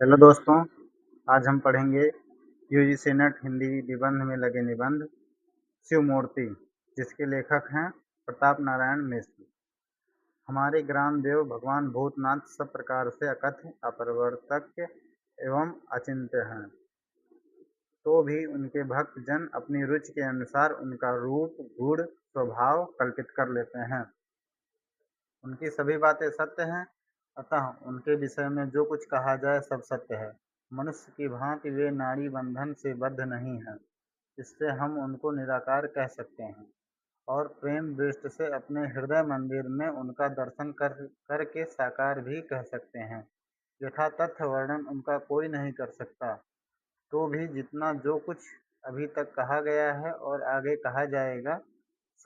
Hello दोस्तों, आज हम पढ़ेंगे यूजीसी नेट हिंदी निबंध में लगे निबंध शिव मूर्ति, जिसके लेखक हैं प्रताप नारायण मिश्र। हमारे ग्राम देव भगवान भूतनाथ सब प्रकार से अकथ्य, अपरिवर्तक एवं अचिंत्य हैं। तो भी उनके भक्त जन अपनी रुचि के अनुसार उनका रूप, गुण, स्वभाव कल्पित कर लेते हैं। उनकी सभी बातें सत्य हैं, अतः उनके विषय में जो कुछ कहा जाए सब सत्य है। मनुष्य की भांति वे नाड़ी बंधन से बद्ध नहीं हैं, इससे हम उनको निराकार कह सकते हैं और प्रेम दृष्टि से अपने हृदय मंदिर में उनका दर्शन करके साकार भी कह सकते हैं। यथा तथ्य वर्णन उनका कोई नहीं कर सकता, तो भी जितना जो कुछ अभी तक कहा गया है और आगे कहा जाएगा,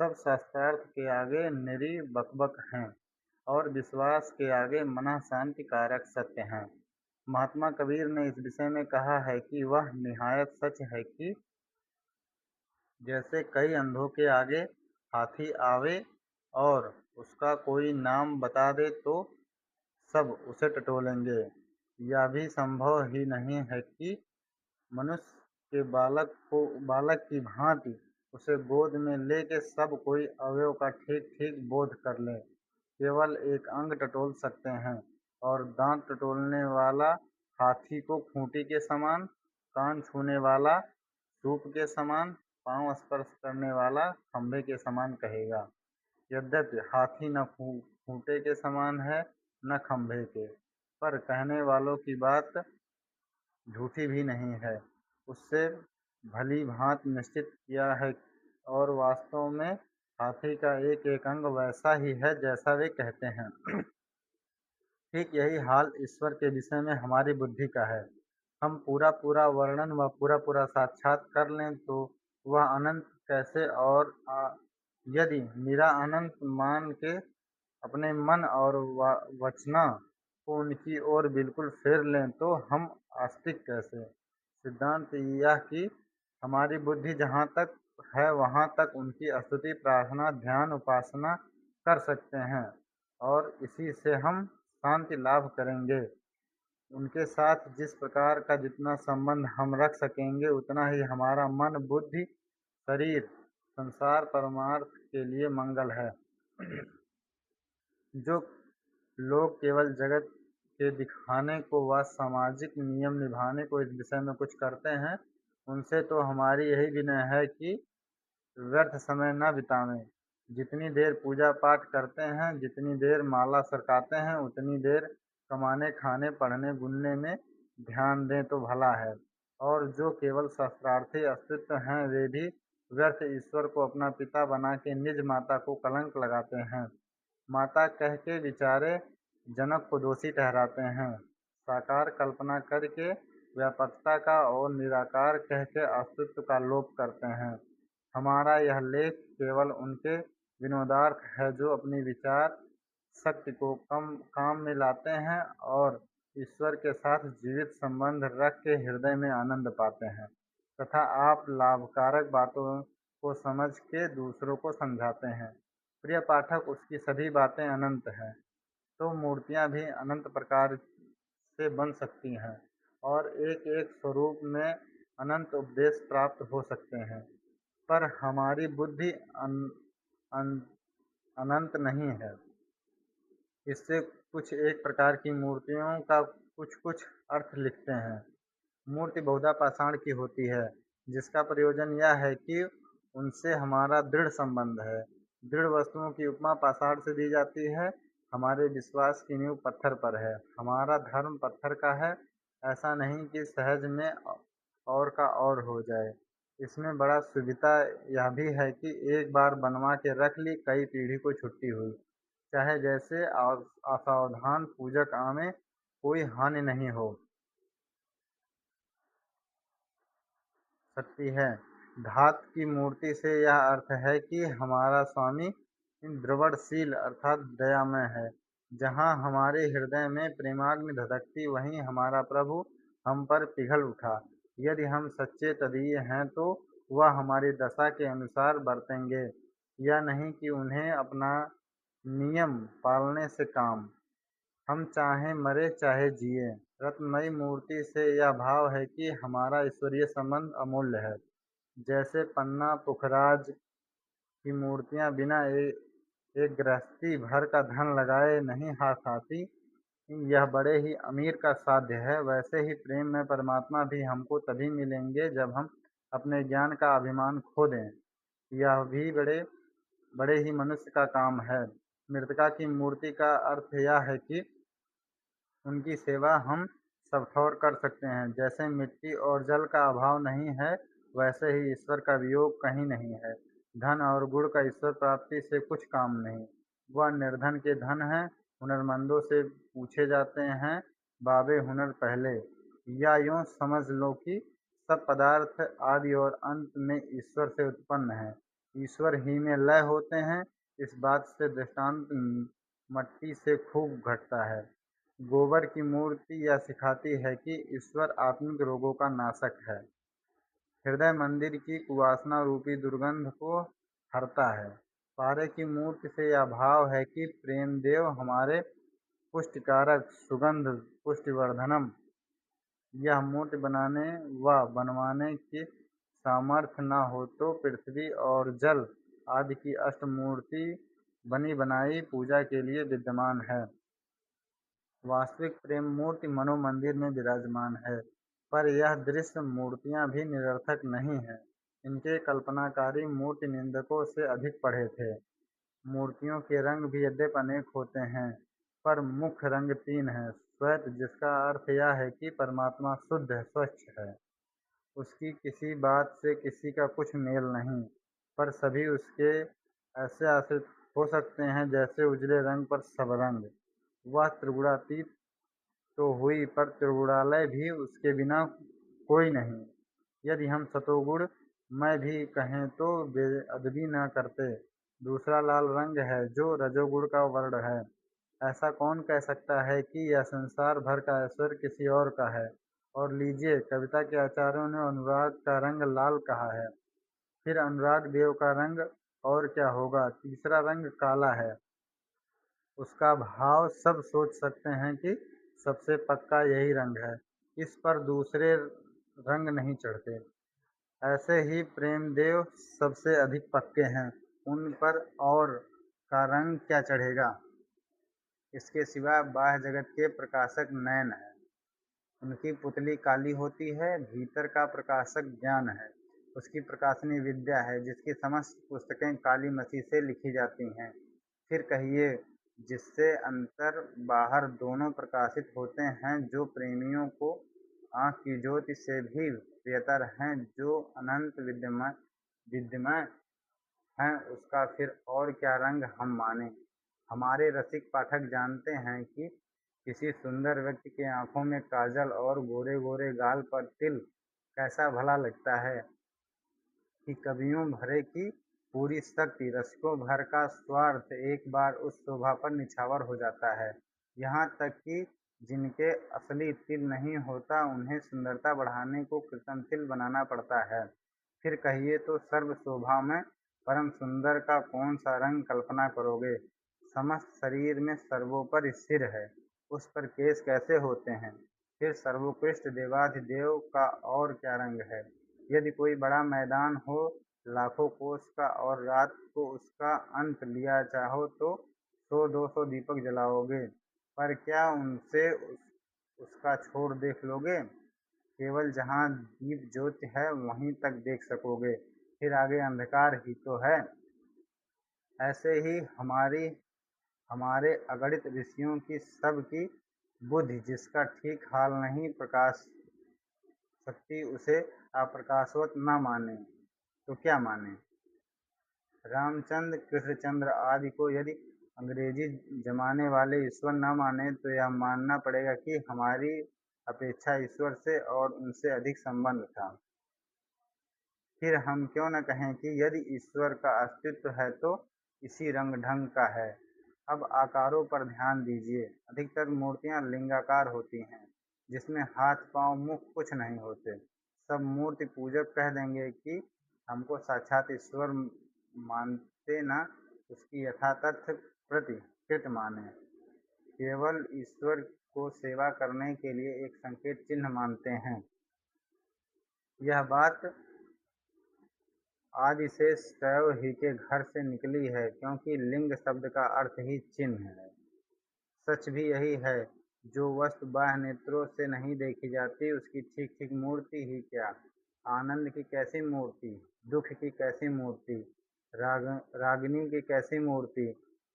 सब शास्त्रार्थ के आगे निरी बकबक हैं और विश्वास के आगे मनः शांति कारक सत्य हैं। महात्मा कबीर ने इस विषय में कहा है कि वह निहायत सच है कि जैसे कई अंधों के आगे हाथी आवे और उसका कोई नाम बता दे तो सब उसे टटोलेंगे, यह भी संभव ही नहीं है कि मनुष्य के बालक की भांति उसे गोद में लेके सब कोई अवयव का ठीक ठीक बोध कर ले। केवल एक अंग टटोल सकते हैं और दांत टटोलने वाला हाथी को खूंटी के समान, कान छूने वाला सूप के समान, पांव स्पर्श करने वाला खंभे के समान कहेगा। यद्यपि हाथी न खूंटे के समान है न खंभे के, पर कहने वालों की बात झूठी भी नहीं है। उससे भली भांति निश्चित किया है और वास्तव में हाथी का एक एक अंग वैसा ही है जैसा वे कहते हैं। ठीक यही हाल ईश्वर के विषय में हमारी बुद्धि का है। हम पूरा पूरा वर्णन व पूरा पूरा साक्षात कर लें तो वह अनंत कैसे और यदि निरा अनंत मान के अपने मन और वचना को उनकी ओर बिल्कुल फेर लें तो हम आस्तिक कैसे। सिद्धांत यह कि हमारी बुद्धि जहाँ तक है वहाँ तक उनकी स्तुति, प्रार्थना, ध्यान, उपासना कर सकते हैं और इसी से हम शांति लाभ करेंगे। उनके साथ जिस प्रकार का जितना संबंध हम रख सकेंगे उतना ही हमारा मन, बुद्धि, शरीर, संसार परमार्थ के लिए मंगल है। जो लोग केवल जगत के दिखाने को व सामाजिक नियम निभाने को इस विषय में कुछ करते हैं, उनसे तो हमारी यही विनय है कि व्यर्थ समय न बितावें। जितनी देर पूजा पाठ करते हैं, जितनी देर माला सरकाते हैं, उतनी देर कमाने, खाने, पढ़ने, बुनने में ध्यान दें तो भला है। और जो केवल शास्त्रार्थी अस्तित्व हैं, वे भी व्यर्थ ईश्वर को अपना पिता बना के निज माता को कलंक लगाते हैं। माता कह के बेचारे जनक को दोषी ठहराते हैं। साकार कल्पना करके व्यापकता का और निराकार कह के अस्तित्व का लोप करते हैं। हमारा यह लेख केवल उनके विनोदार्थ है जो अपनी विचार शक्ति को काम में लाते हैं और ईश्वर के साथ जीवित संबंध रख के हृदय में आनंद पाते हैं तथा आप लाभकारक बातों को समझ के दूसरों को समझाते हैं। प्रिय पाठक, उसकी सभी बातें अनंत हैं, तो मूर्तियाँ भी अनंत प्रकार से बन सकती हैं और एक एक स्वरूप में अनंत उपदेश प्राप्त हो सकते हैं। पर हमारी बुद्धि अन, अनंत नहीं है। इससे कुछ एक प्रकार की मूर्तियों का कुछ कुछ अर्थ लिखते हैं। मूर्ति बहुधा पाषाण की होती है, जिसका प्रयोजन यह है कि उनसे हमारा दृढ़ संबंध है। दृढ़ वस्तुओं की उपमा पाषाण से दी जाती है। हमारे विश्वास की नींव पत्थर पर है। हमारा धर्म पत्थर का है, ऐसा नहीं कि सहज में और का और हो जाए। इसमें बड़ा सुविधा यह भी है कि एक बार बनवा के रख ली, कई पीढ़ी को छुट्टी हुई। चाहे जैसे असावधान पूजक आवे, कोई हानि नहीं हो सकती है। धात की मूर्ति से यह अर्थ है कि हमारा स्वामी द्रवणशील अर्थात दयामय है। जहाँ हमारे हृदय में प्रेमाग्नि धधकती, वहीं हमारा प्रभु हम पर पिघल उठा। यदि हम सच्चे तदीय हैं तो वह हमारी दशा के अनुसार बरतेंगे, या नहीं कि उन्हें अपना नियम पालने से काम। हम चाहे मरे चाहे जिए, रत्नमयी मूर्ति से यह भाव है कि हमारा ईश्वरीय संबंध अमूल्य है। जैसे पन्ना पुखराज की मूर्तियाँ बिना एक गृहस्थी भर का धन लगाए नहीं हाथ आती, यह बड़े ही अमीर का साध्य है। वैसे ही प्रेम में परमात्मा भी हमको तभी मिलेंगे जब हम अपने ज्ञान का अभिमान खो दें। यह भी बड़े बड़े ही मनुष्य का काम है। मृतका की मूर्ति का अर्थ यह है कि उनकी सेवा हम सब ठौर कर सकते हैं। जैसे मिट्टी और जल का अभाव नहीं है, वैसे ही ईश्वर का वियोग कहीं नहीं है। धन और गुण का ईश्वर प्राप्ति से कुछ काम नहीं। वह निर्धन के धन हैं, हुनरमंदों से पूछे जाते हैं, बाबे हुनर पहले। या यूं समझ लो कि सब पदार्थ आदि और अंत में ईश्वर से उत्पन्न हैं। ईश्वर ही में लय होते हैं। इस बात से दृष्टांत मट्टी से खूब घटता है। गोबर की मूर्ति यह सिखाती है कि ईश्वर आत्मिक रोगों का नाशक है। हृदय मंदिर की कुवासना रूपी दुर्गंध को हरता है। पारे की मूर्ति से यह भाव है कि प्रेमदेव हमारे पुष्टिकारक सुगंध पुष्टिवर्धनम। यह मूर्ति बनाने व बनवाने की सामर्थ्य न हो तो पृथ्वी और जल आदि की अष्टमूर्ति बनी बनाई पूजा के लिए विद्यमान है। वास्तविक प्रेम मूर्ति मनोमंदिर में विराजमान है, पर यह दृश्य मूर्तियां भी निरर्थक नहीं है। इनके कल्पनाकारी मूर्ति निंदकों से अधिक पढ़े थे। मूर्तियों के रंग भी यद्यपि अनेक होते हैं, पर मुख्य रंग तीन है। श्वेत, जिसका अर्थ यह है कि परमात्मा शुद्ध है, स्वच्छ है, उसकी किसी बात से किसी का कुछ मेल नहीं, पर सभी उसके ऐसे आश्रित हो सकते हैं जैसे उजले रंग पर सब रंग। वह त्रिगुणातीत तो हुई, पर त्रिगुणालय भी उसके बिना कोई नहीं। यदि हम सतोगुण मैं भी कहें तो बेअदबी न करते। दूसरा लाल रंग है जो रजोगुण का वर्ण है। ऐसा कौन कह सकता है कि यह संसार भर का ऐश्वर्य किसी और का है। और लीजिए, कविता के आचार्यों ने अनुराग का रंग लाल कहा है। फिर अनुराग देव का रंग और क्या होगा। तीसरा रंग काला है। उसका भाव सब सोच सकते हैं कि सबसे पक्का यही रंग है, इस पर दूसरे रंग नहीं चढ़ते। ऐसे ही प्रेमदेव सबसे अधिक पक्के हैं, उन पर और का रंग क्या चढ़ेगा। इसके सिवा बाह्य जगत के प्रकाशक नयन है, उनकी पुतली काली होती है। भीतर का प्रकाशक ज्ञान है, उसकी प्रकाशनी विद्या है, जिसकी समस्त पुस्तकें काली मसी से लिखी जाती हैं। फिर कहिए, जिससे अंतर बाहर दोनों प्रकाशित होते हैं, जो प्रेमियों को आँख की ज्योति से भी प्रियतर हैं, जो अनंत विद्यमय हैं, उसका फिर और क्या रंग हम माने। हमारे रसिक पाठक जानते हैं कि किसी सुंदर व्यक्ति की आंखों में काजल और गोरे गोरे गाल पर तिल कैसा भला लगता है, कि कवियों भरे की पूरी शक्ति रसिकों भर का स्वार्थ एक बार उस शोभा पर निछावर हो जाता है। यहाँ तक कि जिनके असली तिल नहीं होता, उन्हें सुंदरता बढ़ाने को कृत्रिम तिल बनाना पड़ता है। फिर कहिए तो सर्व शोभा में परम सुंदर का कौन सा रंग कल्पना करोगे। समस्त शरीर में सर्वोपरि सिर है, उस पर केश कैसे होते हैं। फिर सर्वोत्कृष्ट देवाधिदेव का और क्या रंग है। यदि कोई बड़ा मैदान हो लाखों कोस का और रात को उसका अंत लिया चाहो तो 100-200 दीपक जलाओगे, पर क्या उनसे उसका छोर देख लोगे। केवल जहाँ दीप ज्योति है वहीं तक देख सकोगे, फिर आगे अंधकार ही तो है। ऐसे ही हमारे अगणित ऋषियों की सब की बुद्धि जिसका ठीक हाल नहीं प्रकाश सकती, उसे अप्रकाशवत न माने तो क्या माने। रामचंद्र कृष्णचंद्र आदि को यदि अंग्रेजी जमाने वाले ईश्वर न माने तो यह मानना पड़ेगा कि हमारी अपेक्षा ईश्वर से और उनसे अधिक संबंध था। फिर हम क्यों न कहें कि यदि ईश्वर का अस्तित्व है तो इसी रंग ढंग का है। अब आकारों पर ध्यान दीजिए। अधिकतर मूर्तियां लिंगाकार होती हैं, जिसमें हाथ पांव मुख कुछ नहीं होते। सब मूर्ति पूजक कह देंगे कि हमको साक्षात ईश्वर मानते न उसकी यथातथ प्रतिकृति माने। केवल ईश्वर को सेवा करने के लिए एक संकेत चिन्ह मानते हैं। यह बात आदि से शैव ही के घर से निकली है, क्योंकि लिंग शब्द का अर्थ ही चिन्ह है। सच भी यही है, जो वस्तु बाह्य नेत्रों से नहीं देखी जाती, उसकी ठीक ठीक मूर्ति ही क्या, आनंद की कैसी मूर्ति, दुख की कैसी मूर्ति, रागिनी की कैसी मूर्ति,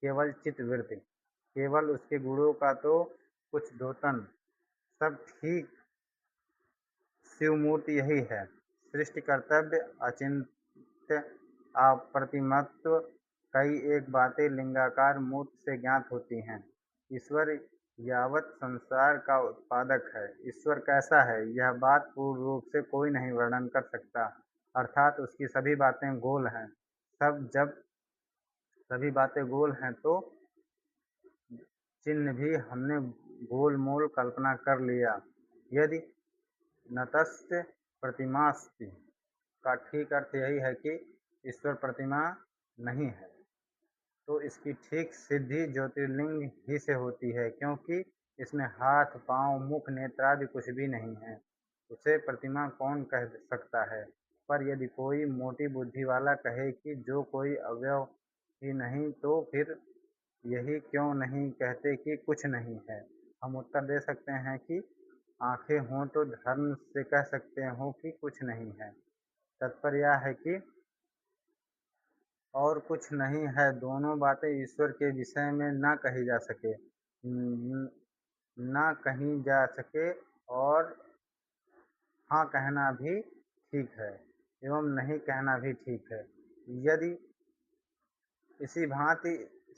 केवल चित्तवृत्ति, केवल उसके गुणों का तो कुछ द्योतन, सब ठीक शिव मूर्ति यही है। सृष्टि कर्तव्य, अचिंत्य, अप्रतिमत्व, कई एक बातें लिंगाकार मूर्ति से ज्ञात होती हैं। ईश्वर यावत संसार का उत्पादक है। ईश्वर कैसा है, यह बात पूर्ण रूप से कोई नहीं वर्णन कर सकता, अर्थात उसकी सभी बातें गोल हैं। जब सभी बातें गोल हैं तो चिन्ह भी हमने गोल मोल कल्पना कर लिया। यदि नतस्य प्रतिमास्ति का ठीक अर्थ यही है कि ईश्वर प्रतिमा नहीं है, तो इसकी ठीक सिद्धि ज्योतिर्लिंग ही से होती है, क्योंकि इसमें हाथ, पांव, मुख, नेत्र आदि कुछ भी नहीं है। उसे प्रतिमा कौन कह सकता है? पर यदि कोई मोटी बुद्धि वाला कहे कि जो कोई अवयव ही नहीं, तो फिर यही क्यों नहीं कहते कि कुछ नहीं है? हम उत्तर दे सकते हैं कि आंखें हों तो धर्म से कह सकते हो कि कुछ नहीं है। तात्पर्य यह है कि और कुछ नहीं है। दोनों बातें ईश्वर के विषय में न कही जा सके, न कही जा सके, और हाँ कहना भी ठीक है एवं नहीं कहना भी ठीक है। यदि इसी भांति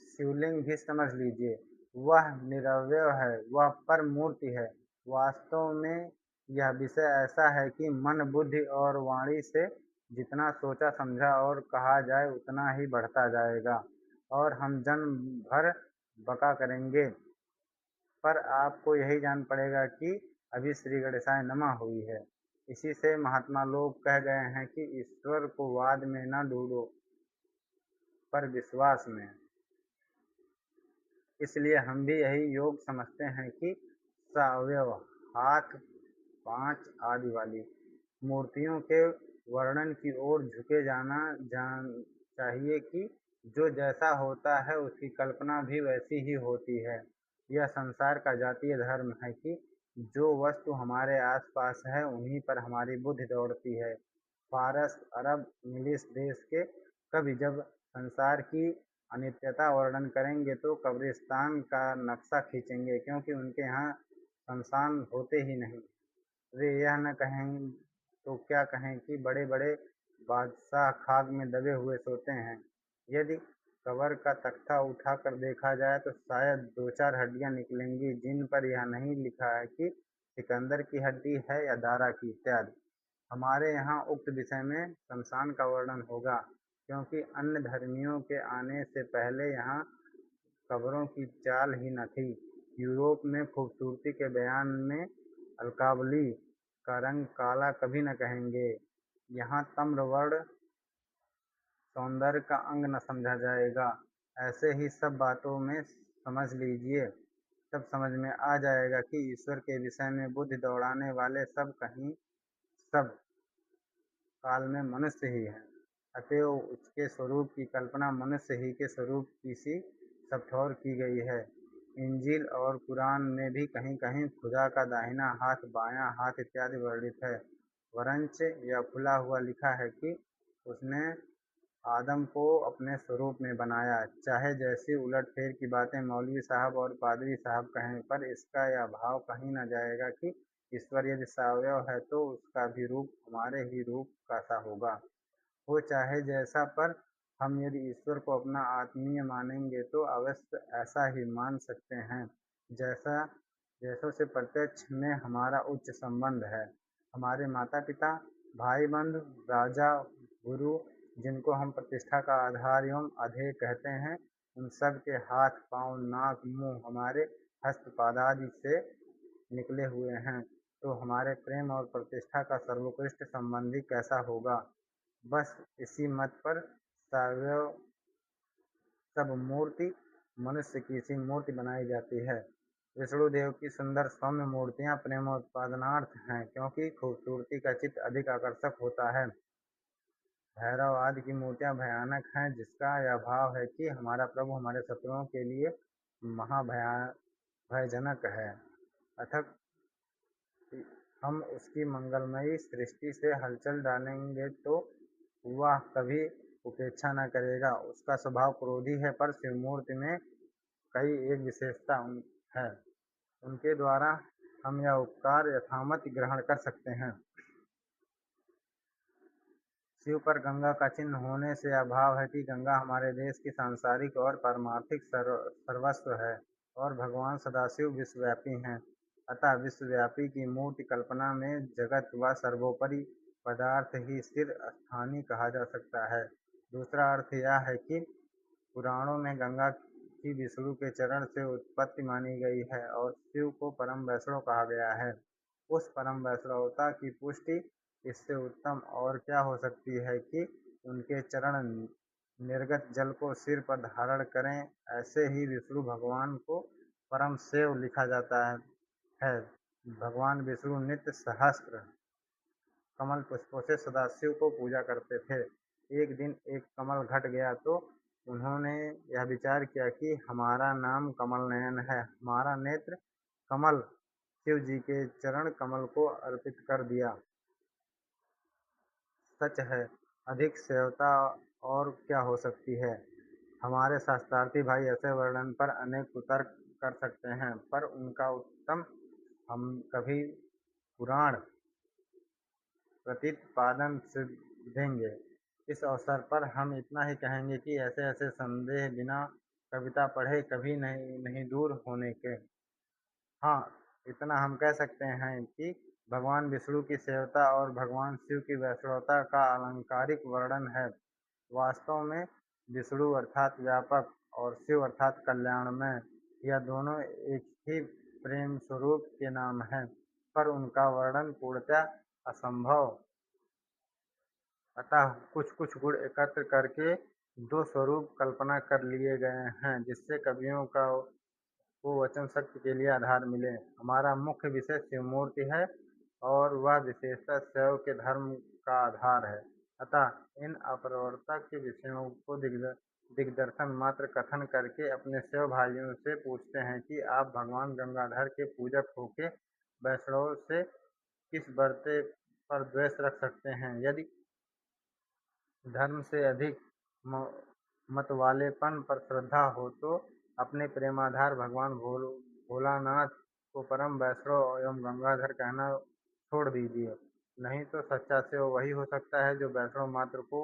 शिवलिंग भी समझ लीजिए, वह निरवय है, वह पर मूर्ति है। वास्तव में यह विषय ऐसा है कि मन, बुद्धि और वाणी से जितना सोचा समझा और कहा जाए उतना ही बढ़ता जाएगा, और हम जन्म भर बका करेंगे। पर आपको यही जान पड़ेगा कि अभी श्री गणेशाय नमः हुई है। इसी से महात्मा लोग कह गए हैं कि ईश्वर को वाद में न ढूंढो, पर विश्वास में। इसलिए हम भी यही योग समझते हैं कि सावयव, हाथ, पांच आदि वाली मूर्तियों के वर्णन की ओर झुके जाना चाहिए कि जो जैसा होता है उसकी कल्पना भी वैसी ही होती है। यह संसार का जातीय धर्म है कि जो वस्तु हमारे आसपास है उन्हीं पर हमारी बुद्धि दौड़ती है। फारस, अरब, इंग्लिश देश के कवि जब संसार की अनित्यता वर्णन करेंगे तो कब्रिस्तान का नक्शा खींचेंगे, क्योंकि उनके यहाँ शमशान होते ही नहीं। वे यह न कहें तो क्या कहें कि बड़े बड़े बादशाह खाक में दबे हुए सोते हैं। यदि कब्र का तख्ता उठा कर देखा जाए तो शायद दो चार हड्डियां निकलेंगी, जिन पर यह नहीं लिखा है कि सिकंदर की हड्डी है या दारा की, इत्यादि। हमारे यहाँ उक्त विषय में शमशान का वर्णन होगा, क्योंकि अन्य धर्मियों के आने से पहले यहाँ कब्रों की चाल ही न थी। यूरोप में खूबसूरती के बयान में अलकावली का रंग काला कभी न कहेंगे। यहाँ ताम्रवर्ण सौंदर्य का अंग न समझा जाएगा। ऐसे ही सब बातों में समझ लीजिए, तब समझ में आ जाएगा कि ईश्वर के विषय में बुद्धि दौड़ाने वाले सब काल में मनुष्य ही हैं। अतएव उसके स्वरूप की कल्पना मनुष्य ही के स्वरूप की सी सब ठौर की गई है। इंजील और कुरान में भी कहीं कहीं खुदा का दाहिना हाथ, बायां हाथ इत्यादि वर्णित है। वरंच यह खुला हुआ लिखा है कि उसने आदम को अपने स्वरूप में बनाया। चाहे जैसी उलटफेर की बातें मौलवी साहब और पादरी साहब कहें, पर इसका यह भाव कहीं न जाएगा कि ईश्वर यदि सावयव है तो उसका भी रूप हमारे ही रूप का सा होगा। हो चाहे जैसा, पर हम यदि ईश्वर को अपना आत्मीय मानेंगे तो अवश्य ऐसा ही मान सकते हैं जैसों से प्रत्यक्ष में हमारा उच्च संबंध है। हमारे माता पिता, भाई बंधु, राजा, गुरु, जिनको हम प्रतिष्ठा का आधार एवं अधेय कहते हैं, उन सब के हाथ, पांव, नाक, मुंह हमारे हस्तपादादि से निकले हुए हैं, तो हमारे प्रेम और प्रतिष्ठा का सर्वोत्कृष्ट संबंधी कैसा होगा। बस इसी मत पर सावयव सब मूर्ति मनुष्य की सी मूर्ति बनाई जाती है। विष्णुदेव की सुंदर सौम्य मूर्तियाँ प्रेमोत्पादनार्थ हैं, क्योंकि खूबसूरती का चित्त अधिक आकर्षक होता है। भैरव आदि की मूर्तियाँ भयानक हैं, जिसका यह भाव है कि हमारा प्रभु हमारे शत्रुओं के लिए महाभया भयजनक है, अतः हम उसकी मंगलमयी सृष्टि से हलचल डालेंगे तो वह कभी उपेक्षा न करेगा। उसका स्वभाव क्रोधी है, पर शिवमूर्ति में कई एक विशेषता है, उनके द्वारा हम यह उपकार यथामति ग्रहण कर सकते हैं। शिव पर गंगा का चिन्ह होने से यह भाव है कि गंगा हमारे देश की सांसारिक और पारमार्थिक सर्वस्व है, और भगवान सदाशिव विश्वव्यापी हैं। अतः विश्वव्यापी की मूर्ति कल्पना में जगत व सर्वोपरि पदार्थ ही स्थिर स्थानीय कहा जा सकता है। दूसरा अर्थ यह है कि पुराणों में गंगा की विष्णु के चरण से उत्पत्ति मानी गई है, और शिव को परम वैष्णव कहा गया है। उस परम वैष्णवता की पुष्टि इससे उत्तम और क्या हो सकती है कि उनके चरण निर्गत जल को सिर पर धारण करें। ऐसे ही विष्णु भगवान को परम शिव लिखा जाता है। भगवान विष्णु नित्य सहस्त्र कमल पुष्पों से सदाशिव को पूजा करते थे। एक दिन एक कमल घट गया तो उन्होंने यह विचार किया कि हमारा नाम कमल नयन है, हमारा नेत्र कमल। शिव जी के चरण कमल को अर्पित कर दिया। सच है, अधिक सेवता और क्या हो सकती है। हमारे शास्त्रार्थी भाई ऐसे वर्णन पर अनेक कुतर्क कर सकते हैं, पर उनका उत्तम हम कभी पुराण प्रतिपादन से देंगे। इस अवसर पर हम इतना ही कहेंगे कि ऐसे ऐसे संदेह बिना कविता पढ़े कभी नहीं दूर होने के। हाँ, इतना हम कह सकते हैं कि भगवान विष्णु की सेवता और भगवान शिव की वैष्णवता का अलंकारिक वर्णन है। वास्तव में विष्णु अर्थात व्यापक और शिव अर्थात कल्याणमय, यह दोनों एक ही प्रेम स्वरूप के नाम हैं, पर उनका वर्णन पूर्णतः असंभव। अतः कुछ कुछ गुण एकत्र करके दो स्वरूप कल्पना कर लिए गए हैं, जिससे कवियों को वचन शक्ति के लिए आधार मिले। हमारा मुख्य विषय शिवमूर्ति है, और वह विशेषता शैव के धर्म का आधार है। अतः इन अपरिवर्तक के विषयों को दिग्दर्शन मात्र कथन करके अपने शैव भाइयों से पूछते हैं कि आप भगवान गंगाधर के पूजक होके वैष्णव से किस बरते पर द्वेष रख सकते हैं। यदि धर्म से अधिक मतवालेपन पर श्रद्धा हो तो अपने प्रेमाधार भगवान भोलानाथ को परम वैष्णव एवं गंगाधर कहना छोड़ दीजिए। नहीं तो सच्चा शिव वही हो सकता है जो वैष्णव मात्र को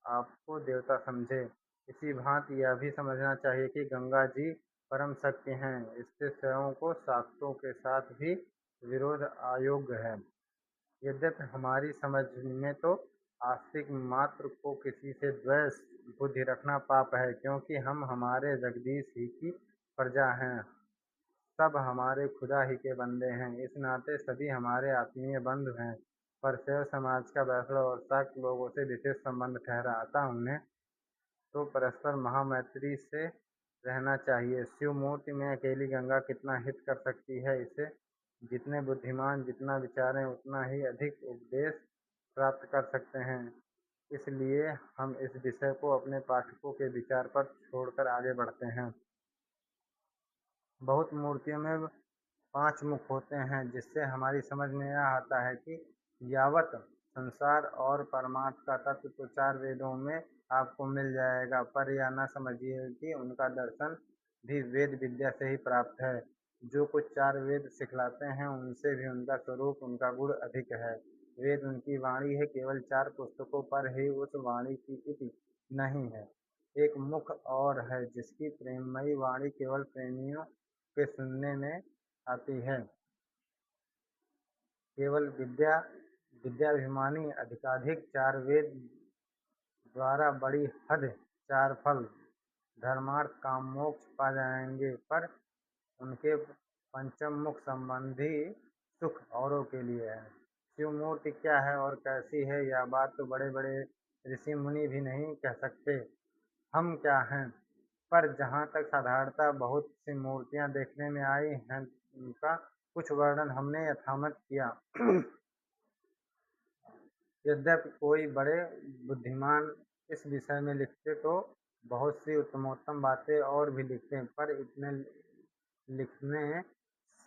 आपको देवता समझे। इसी भांति यह भी समझना चाहिए कि गंगा जी परम शक्ति हैं, इससे शैवों को शास्त्रों के साथ भी विरोध अयोग्य है। यद्यपि हमारी समझ में तो आस्तिक मात्र को किसी से द्वेष बुद्धि रखना पाप है, क्योंकि हम हमारे जगदीश ही की प्रजा हैं, सब हमारे खुदा ही के बंदे हैं। इस नाते सभी हमारे आत्मीय बंधु हैं। पर शैव समाज का वैष्णव और शाक्त लोगों से विशेष संबंध ठहरा, अतः उन्हें तो परस्पर महामैत्री से रहना चाहिए। शिव मूर्ति में अकेली गंगा कितना हित कर सकती है, इसे जितने बुद्धिमान जितना विचारें उतना ही अधिक उपदेश प्राप्त कर सकते हैं। इसलिए हम इस विषय को अपने पाठकों के विचार पर छोड़कर आगे बढ़ते हैं। बहुत मूर्तियों में 5 मुख होते हैं, जिससे हमारी समझ में यह आता है कि यावत संसार और परमार्थ का तत्व तो 4 वेदों में आपको मिल जाएगा, पर यह न समझिए कि उनका दर्शन भी वेद विद्या से ही प्राप्त है। जो कुछ 4 वेद सिखलाते हैं, उनसे भी उनका स्वरूप उनका गुण अधिक है। वेद उनकी वाणी है, केवल 4 पुस्तकों पर ही उस वाणी की इति नहीं है। एक मुख और है, जिसकी प्रेममयी वाणी केवल प्रेमियों के सुनने में आती है। केवल विद्याभिमानी अधिकाधिक 4 वेद द्वारा बड़ी हद 4 फल धर्मार्थ काम मोक्ष पा जाएंगे, पर उनके पंचम मुख संबंधी सुख औरों के लिए है। शिव मूर्ति क्या है और कैसी है, यह बात तो बड़े बड़े ऋषि मुनि भी नहीं कह सकते। हम क्या हैं, पर जहाँ तक साधारणतः बहुत सी मूर्तियाँ देखने में आई हैं, उनका कुछ वर्णन हमने यथामत किया। यद्यपि कोई बड़े बुद्धिमान इस विषय में लिखते तो बहुत सी उत्तमोत्तम बातें और भी लिखते, पर इतने लिखने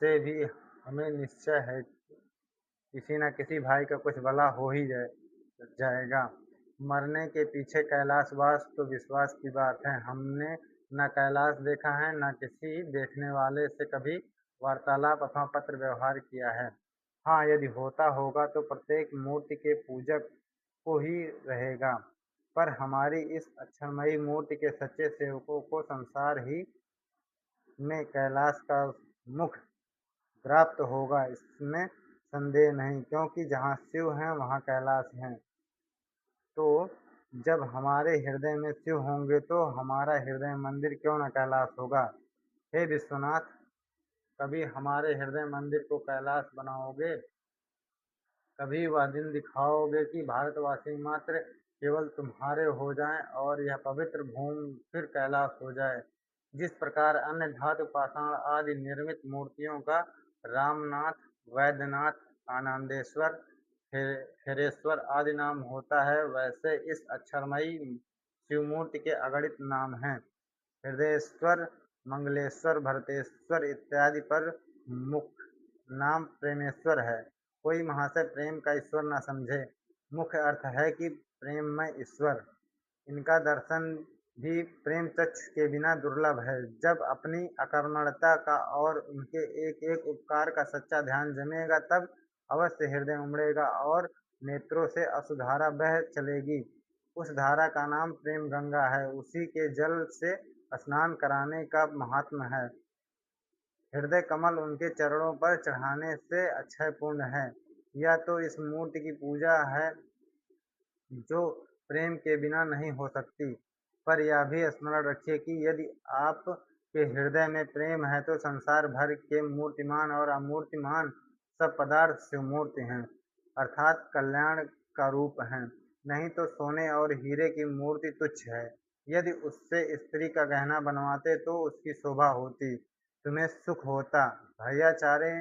से भी हमें निश्चय है कि किसी न किसी भाई का कुछ भला हो ही जाएगा। मरने के पीछे कैलाशवास तो विश्वास की बात है। हमने न कैलाश देखा है, न किसी देखने वाले से कभी वार्तालाप अथवा पत्र व्यवहार किया है। हाँ, यदि होता होगा तो प्रत्येक मूर्ति के पूजक को ही रहेगा, पर हमारी इस अक्षरमयी मूर्ति के सच्चे सेवकों को संसार ही में कैलाश का मुख प्राप्त होगा, इसमें संदेह नहीं, क्योंकि जहाँ शिव हैं वहाँ कैलाश है। तो जब हमारे हृदय में शिव होंगे तो हमारा हृदय मंदिर क्यों न कैलाश होगा। हे विश्वनाथ, कभी हमारे हृदय मंदिर को कैलाश बनाओगे? कभी वह दिन दिखाओगे कि भारतवासी मात्र केवल तुम्हारे हो जाएं और यह पवित्र भूमि फिर कैलाश हो जाए। जिस प्रकार अन्य धातु पाषाण आदि निर्मित मूर्तियों का रामनाथ, वैद्यनाथ, आनंदेश्वर, खैरेश्वर आदि नाम होता है, वैसे इस अक्षरमयी शिवमूर्ति के अगणित नाम हैं। हृदयेश्वर, मंगलेश्वर, भरतेश्वर इत्यादि पर मुख्य नाम प्रेमेश्वर है। कोई महाशय प्रेम का ईश्वर न समझे। मुख्य अर्थ है कि प्रेममय ईश्वर। इनका दर्शन भी प्रेम चक्षु के बिना दुर्लभ है। जब अपनी अकर्मण्यता का और उनके एक एक उपकार का सच्चा ध्यान जमेगा, तब अवश्य हृदय उमड़ेगा और नेत्रों से अश्रुधारा बह चलेगी। उस धारा का नाम प्रेम गंगा है। उसी के जल से स्नान कराने का महात्म्य है। हृदय कमल उनके चरणों पर चढ़ाने से अक्षय पुण्य है। यह तो इस मूर्ति की पूजा है जो प्रेम के बिना नहीं हो सकती। पर यह भी स्मरण रखिए कि यदि आप के हृदय में प्रेम है तो संसार भर के मूर्तिमान और अमूर्तिमान सब पदार्थ शिवमूर्ति हैं, अर्थात कल्याण का रूप हैं। नहीं तो सोने और हीरे की मूर्ति तुच्छ है। यदि उससे स्त्री का गहना बनवाते तो उसकी शोभा होती, तुम्हें सुख होता, भैयाचारे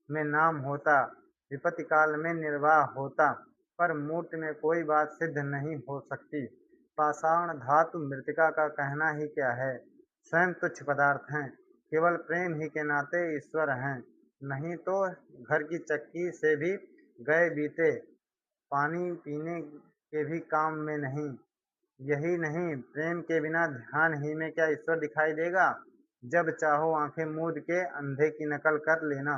में नाम होता, विपत्ति काल में निर्वाह होता, पर मूर्ति में कोई बात सिद्ध नहीं हो सकती। पाषाण धातु मृत्तिका का कहना ही क्या है, स्वयं तुच्छ पदार्थ हैं, केवल प्रेम ही के नाते ईश्वर हैं। नहीं तो घर की चक्की से भी गए बीते, पानी पीने के भी काम में नहीं। यही नहीं, प्रेम के बिना ध्यान ही में क्या ईश्वर दिखाई देगा। जब चाहो आंखें मूंद के अंधे की नकल कर लेना,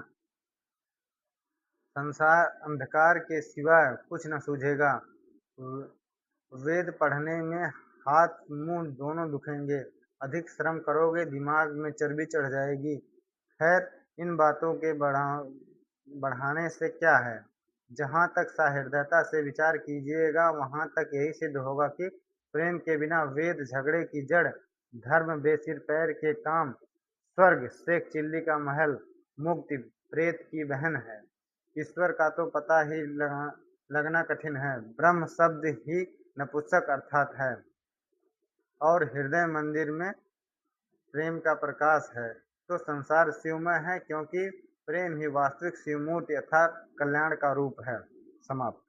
संसार अंधकार के सिवाय कुछ न सूझेगा। वेद पढ़ने में हाथ मुंह दोनों दुखेंगे, अधिक श्रम करोगे दिमाग में चर्बी चढ़ जाएगी। खैर, इन बातों के बढ़ाने से क्या है। जहाँ तक सहृदयता से विचार कीजिएगा, वहाँ तक यही सिद्ध होगा कि प्रेम के बिना वेद झगड़े की जड़, धर्म बेसिर पैर के काम, स्वर्ग शेख चिल्ली का महल, मुक्ति प्रेत की बहन है। ईश्वर का तो पता ही लगना कठिन है। ब्रह्म शब्द ही नपुंसक अर्थात है, और हृदय मंदिर में प्रेम का प्रकाश है। तो संसार शिवमय है, क्योंकि प्रेम ही वास्तविक शिवमूर्ति अर्थात कल्याण का रूप है। समाप्त।